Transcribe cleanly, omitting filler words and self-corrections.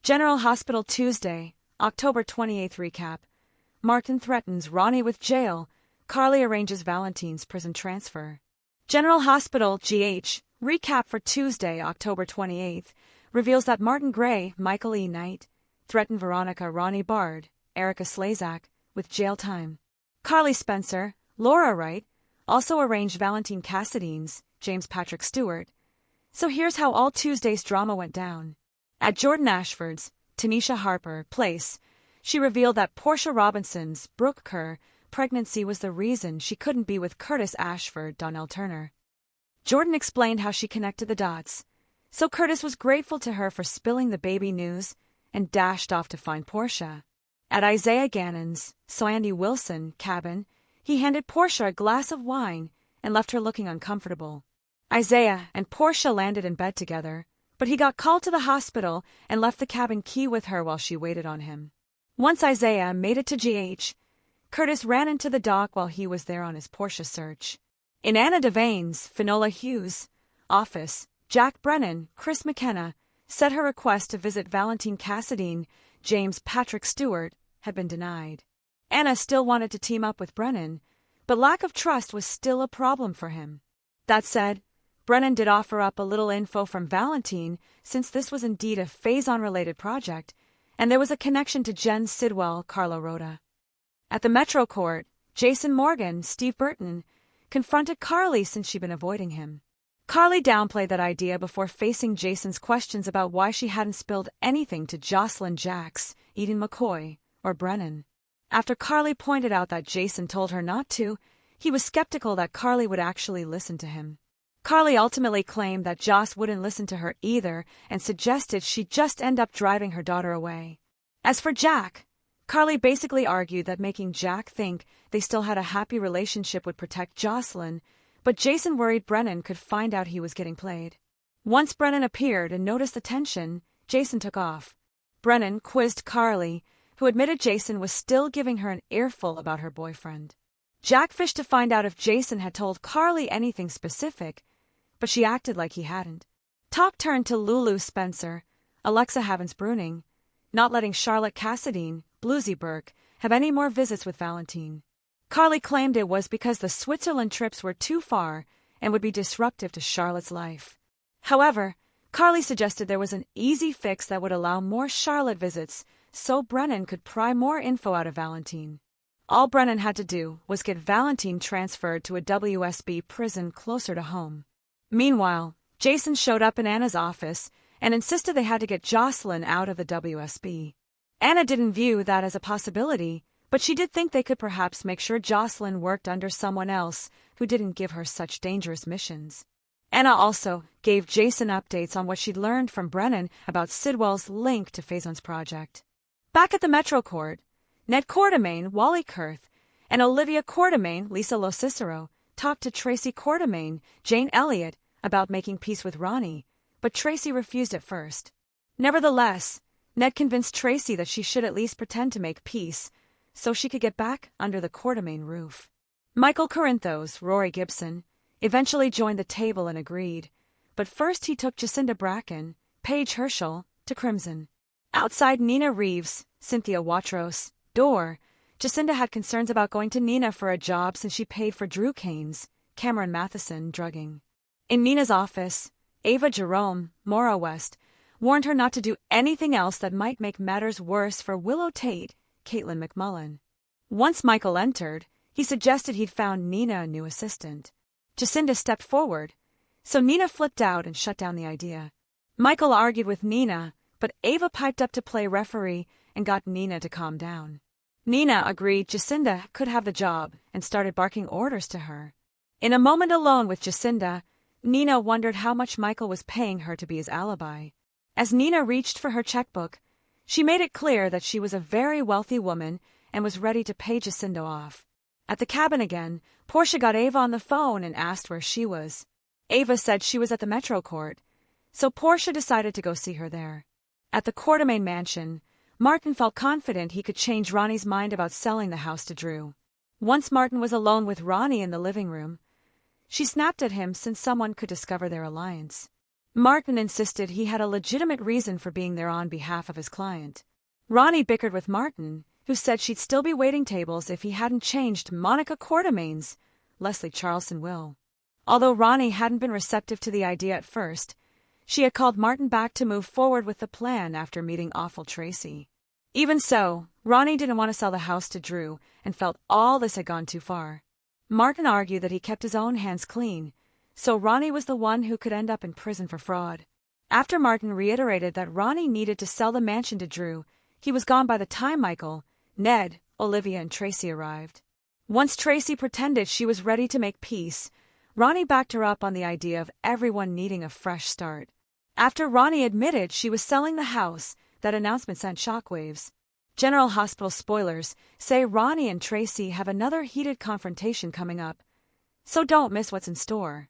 General Hospital Tuesday, October 28 recap. Martin threatens Ronnie with jail. Carly arranges Valentin's prison transfer. General Hospital GH recap for Tuesday, October 28 reveals that Martin Gray, Michael E. Knight, threatened Veronica Ronnie Bard, Erica Slazak, with jail time. Carly Spencer, Laura Wright, also arranged Valentin Cassidy's, James Patrick Stewart. So here's how all Tuesday's drama went down. At Jordan Ashford's, Tanisha Harper, place, she revealed that Portia Robinson's, Brooke Kerr, pregnancy was the reason she couldn't be with Curtis Ashford, Donnell Turner. Jordan explained how she connected the dots. So Curtis was grateful to her for spilling the baby news and dashed off to find Portia. At Isaiah Gannon's, Sandy Wilson, cabin, he handed Portia a glass of wine and left her looking uncomfortable. Isaiah and Portia landed in bed together, but he got called to the hospital and left the cabin key with her while she waited on him. Once Isaiah made it to GH, Curtis ran into the dock while he was there on his Portia search. In Anna Devane's, Finola Hughes' office, Jack Brennan, Chris McKenna, said her request to visit Valentin Cassidy, James Patrick Stewart, had been denied. Anna still wanted to team up with Brennan, but lack of trust was still a problem for him. That said, Brennan did offer up a little info from Valentin, since this was indeed a Faison-related project, and there was a connection to Jen Sidwell, Carla Rhoda. At the Metro Court, Jason Morgan, Steve Burton, confronted Carly since she'd been avoiding him. Carly downplayed that idea before facing Jason's questions about why she hadn't spilled anything to Jocelyn Jacks, Eden McCoy, or Brennan. After Carly pointed out that Jason told her not to, he was skeptical that Carly would actually listen to him. Carly ultimately claimed that Joss wouldn't listen to her either and suggested she just end up driving her daughter away. As for Jack, Carly basically argued that making Jack think they still had a happy relationship would protect Jocelyn, but Jason worried Brennan could find out he was getting played. Once Brennan appeared and noticed the tension, Jason took off. Brennan quizzed Carly, who admitted Jason was still giving her an earful about her boyfriend. Jack fished to find out if Jason had told Carly anything specific, but she acted like he hadn't. Talk turned to Lulu Spencer, Alexa Havens-Bruning, not letting Charlotte Cassidy, Bluesy Burke, have any more visits with Valentin. Carly claimed it was because the Switzerland trips were too far and would be disruptive to Charlotte's life. However, Carly suggested there was an easy fix that would allow more Charlotte visits so Brennan could pry more info out of Valentin. All Brennan had to do was get Valentin transferred to a WSB prison closer to home. Meanwhile, Jason showed up in Anna's office and insisted they had to get Jocelyn out of the WSB. Anna didn't view that as a possibility, but she did think they could perhaps make sure Jocelyn worked under someone else who didn't give her such dangerous missions. Anna also gave Jason updates on what she'd learned from Brennan about Sidwell's link to Faison's project. Back at the Metro Court, Ned Quartermain, Wally Kurth, and Olivia Quartermain, Lisa Locicero, talked to Tracy Quartermain, Jane Elliott, about making peace with Ronnie, but Tracy refused at first. Nevertheless, Ned convinced Tracy that she should at least pretend to make peace, so she could get back under the Quartermain roof. Michael Corinthos, Rory Gibson, eventually joined the table and agreed, but first he took Jacinda Bracken, Paige Herschel, to Crimson. Outside Nina Reeves, Cynthia Watros' door, Jacinda had concerns about going to Nina for a job since she paid for Drew Kane's, Cameron Matheson, drugging. In Nina's office, Ava Jerome, Maura West, warned her not to do anything else that might make matters worse for Willow Tate, Caitlin McMullen. Once Michael entered, he suggested he'd found Nina a new assistant. Jacinda stepped forward, so Nina flipped out and shut down the idea. Michael argued with Nina, but Ava piped up to play referee and got Nina to calm down. Nina agreed Jacinda could have the job and started barking orders to her. In a moment alone with Jacinda, Nina wondered how much Michael was paying her to be his alibi. As Nina reached for her checkbook, she made it clear that she was a very wealthy woman and was ready to pay Jacinda off. At the cabin again, Portia got Ava on the phone and asked where she was. Ava said she was at the Metro Court, so Portia decided to go see her there. At the Quartermain mansion, Martin felt confident he could change Ronnie's mind about selling the house to Drew. Once Martin was alone with Ronnie in the living room, she snapped at him since someone could discover their alliance. Martin insisted he had a legitimate reason for being there on behalf of his client. Ronnie bickered with Martin, who said she'd still be waiting tables if he hadn't changed Monica Quartermain's Leslie Charleston will. Although Ronnie hadn't been receptive to the idea at first, she had called Martin back to move forward with the plan after meeting awful Tracy. Even so, Ronnie didn't want to sell the house to Drew and felt all this had gone too far. Martin argued that he kept his own hands clean, so Ronnie was the one who could end up in prison for fraud. After Martin reiterated that Ronnie needed to sell the mansion to Drew, he was gone by the time Michael, Ned, Olivia, and Tracy arrived. Once Tracy pretended she was ready to make peace, Ronnie backed her up on the idea of everyone needing a fresh start. After Ronnie admitted she was selling the house, that announcement sent shockwaves. General Hospital spoilers say Ronnie and Tracy have another heated confrontation coming up, so don't miss what's in store.